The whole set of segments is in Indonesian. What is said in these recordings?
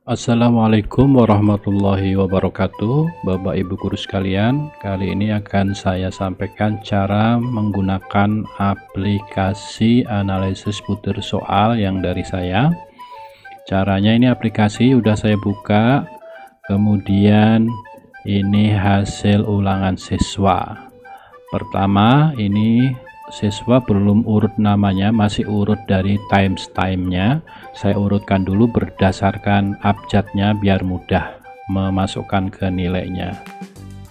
Assalamualaikum warahmatullahi wabarakatuh, Bapak Ibu guru sekalian. Kali ini akan saya sampaikan cara menggunakan aplikasi analisis butir soal yang dari saya. Caranya ini aplikasi udah saya buka, kemudian ini hasil ulangan siswa. Pertama, ini siswa belum urut namanya, masih urut dari timesnya. Saya urutkan dulu berdasarkan abjadnya biar mudah memasukkan ke nilainya.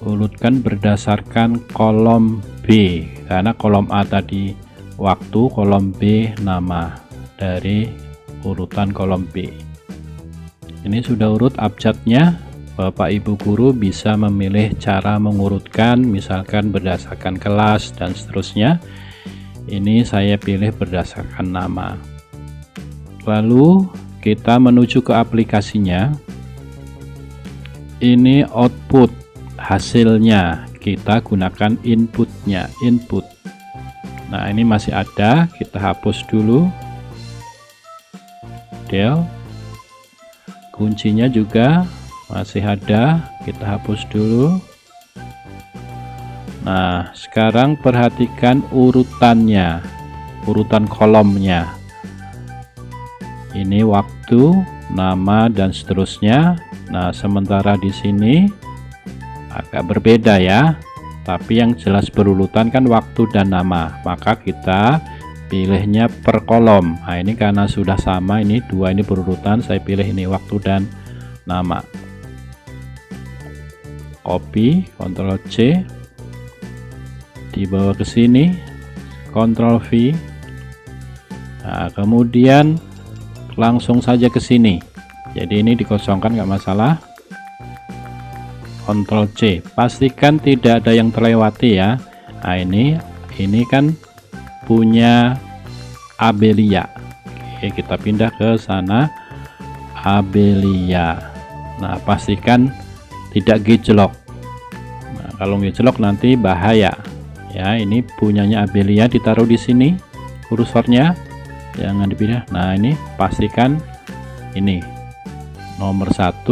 Urutkan berdasarkan kolom B, karena kolom A tadi waktu, kolom B nama, dari urutan kolom B. Ini sudah urut abjadnya. Bapak Ibu guru bisa memilih cara mengurutkan, misalkan berdasarkan kelas dan seterusnya. Ini saya pilih berdasarkan nama. Lalu kita menuju ke aplikasinya. Ini output hasilnya, kita gunakan inputnya, input. Nah, ini masih ada, kita hapus dulu. Del. Kuncinya juga masih ada, kita hapus dulu. Nah, sekarang perhatikan urutannya, urutan kolomnya. Ini waktu, nama, dan seterusnya. Nah, sementara di sini agak berbeda ya, tapi yang jelas berurutan kan waktu dan nama, maka kita pilihnya per kolom. Nah, ini karena sudah sama, ini dua ini berurutan, saya pilih ini waktu dan nama. Copy, Ctrl C, dibawa ke sini, Ctrl V. Nah, kemudian langsung saja ke sini. Jadi ini dikosongkan, nggak masalah. Ctrl C, pastikan tidak ada yang terlewati ya. Nah, ini kan punya Abelia. Oke, kita pindah ke sana, Abelia. Nah, pastikan tidak gejlok. Nah, kalau gejlok nanti bahaya. Ya, ini punyanya Abelia, ditaruh di sini kursornya, jangan dipindah. Nah, ini pastikan ini nomor 1,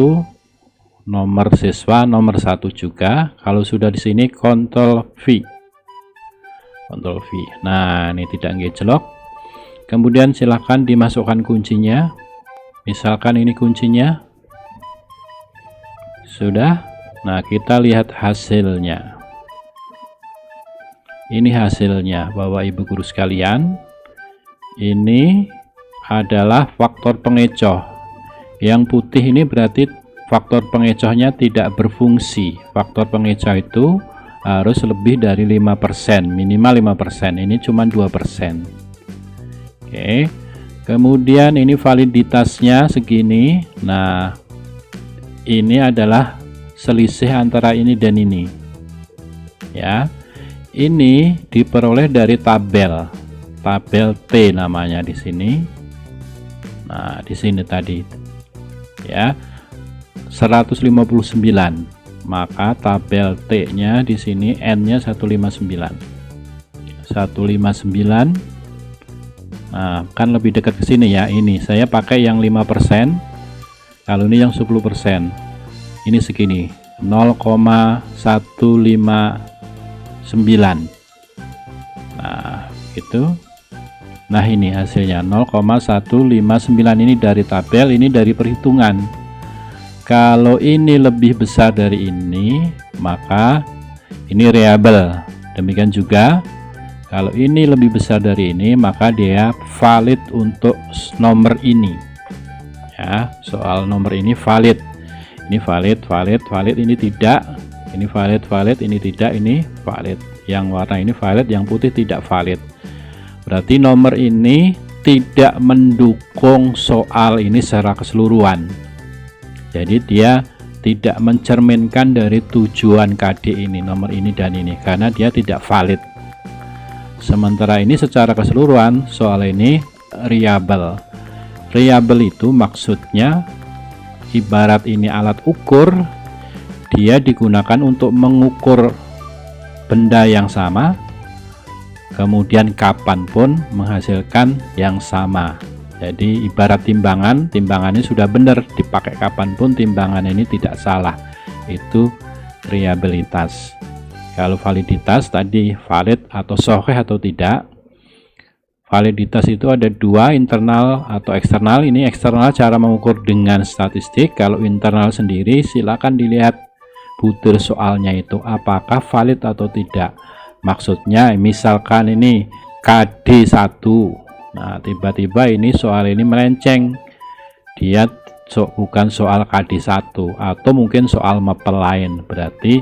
nomor siswa nomor 1 juga. Kalau sudah di sini Ctrl V, Ctrl V. Nah, ini tidak gejlok. Kemudian silahkan dimasukkan kuncinya, misalkan ini kuncinya sudah. Nah, kita lihat hasilnya. Ini hasilnya, Bapak Ibu guru sekalian. Ini adalah faktor pengecoh. Yang putih ini berarti faktor pengecohnya tidak berfungsi. Faktor pengecoh itu harus lebih dari 5%, minimal 5%. Ini cuma 2%. Oke. Kemudian ini validitasnya segini. Nah, ini adalah selisih antara ini dan ini. Ya. Ini diperoleh dari tabel T namanya di sini. Nah, di sini tadi ya 159, maka tabel T-nya di sini N-nya 159. Nah, kan lebih dekat ke sini ya. Ini saya pakai yang 5%. Kalau ini yang 10%. Ini segini, 0,159. Nah, gitu. Nah, ini hasilnya 0,159. Ini dari tabel, ini dari perhitungan. Kalau ini lebih besar dari ini, maka ini variabel. Demikian juga kalau ini lebih besar dari ini, maka dia valid untuk nomor ini. Ya, soal nomor ini valid. Ini valid, ini tidak. Ini valid, ini tidak, ini valid. Yang warna ini valid, yang putih tidak valid. Berarti nomor ini tidak mendukung soal ini secara keseluruhan. Jadi dia tidak mencerminkan dari tujuan KD ini, nomor ini dan ini, karena dia tidak valid. Sementara ini secara keseluruhan soal ini variabel. Variabel itu maksudnya ibarat ini alat ukur, dia digunakan untuk mengukur benda yang sama, kemudian kapanpun menghasilkan yang sama. Jadi ibarat timbangan, timbangannya sudah benar, dipakai kapanpun timbangan ini tidak salah. Itu reliabilitas. Kalau validitas tadi valid atau sahih atau tidak. Validitas itu ada dua, internal atau eksternal. Ini eksternal cara mengukur dengan statistik. Kalau internal sendiri silakan dilihat butir soalnya itu apakah valid atau tidak. Maksudnya misalkan ini KD1. Nah, tiba-tiba ini soal ini melenceng. Dia bukan soal KD1 atau mungkin soal mapel lain. Berarti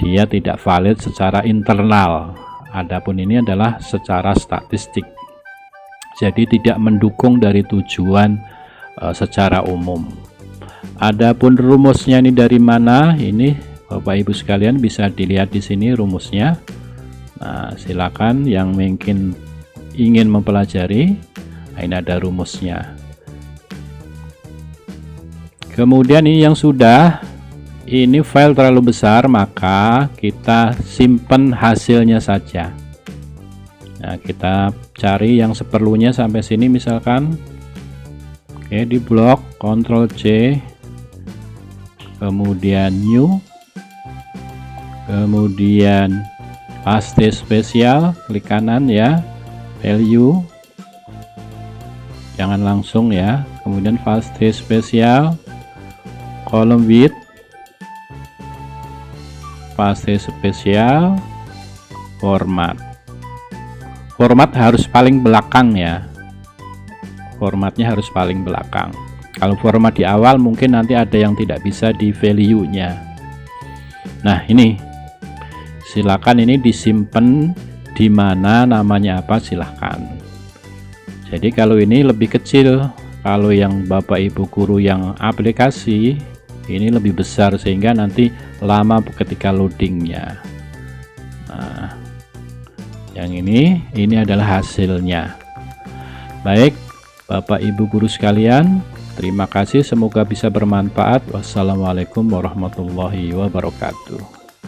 dia tidak valid secara internal. Adapun ini adalah secara statistik. Jadi tidak mendukung dari tujuan secara umum. Adapun rumusnya ini dari mana? Ini Bapak Ibu sekalian bisa dilihat di sini rumusnya. Nah, silakan yang mungkin ingin mempelajari. Nah, ini ada rumusnya. Kemudian ini yang sudah, ini file terlalu besar, maka kita simpan hasilnya saja. Nah, kita cari yang seperlunya sampai sini misalkan. Oke, di blok Ctrl C, kemudian new, kemudian paste spesial, klik kanan ya, value, jangan langsung ya, kemudian paste spesial, column width, paste spesial, format. Format harus paling belakang ya, formatnya harus paling belakang. Kalau format di awal mungkin nanti ada yang tidak bisa di value nya. Nah, ini silakan ini disimpan di mana, namanya apa silahkan. Jadi kalau ini lebih kecil, kalau yang Bapak Ibu guru yang aplikasi ini lebih besar sehingga nanti lama ketika loadingnya. Nah, yang ini adalah hasilnya. Baik Bapak Ibu guru sekalian, terima kasih, semoga bisa bermanfaat. Wassalamualaikum warahmatullahi wabarakatuh.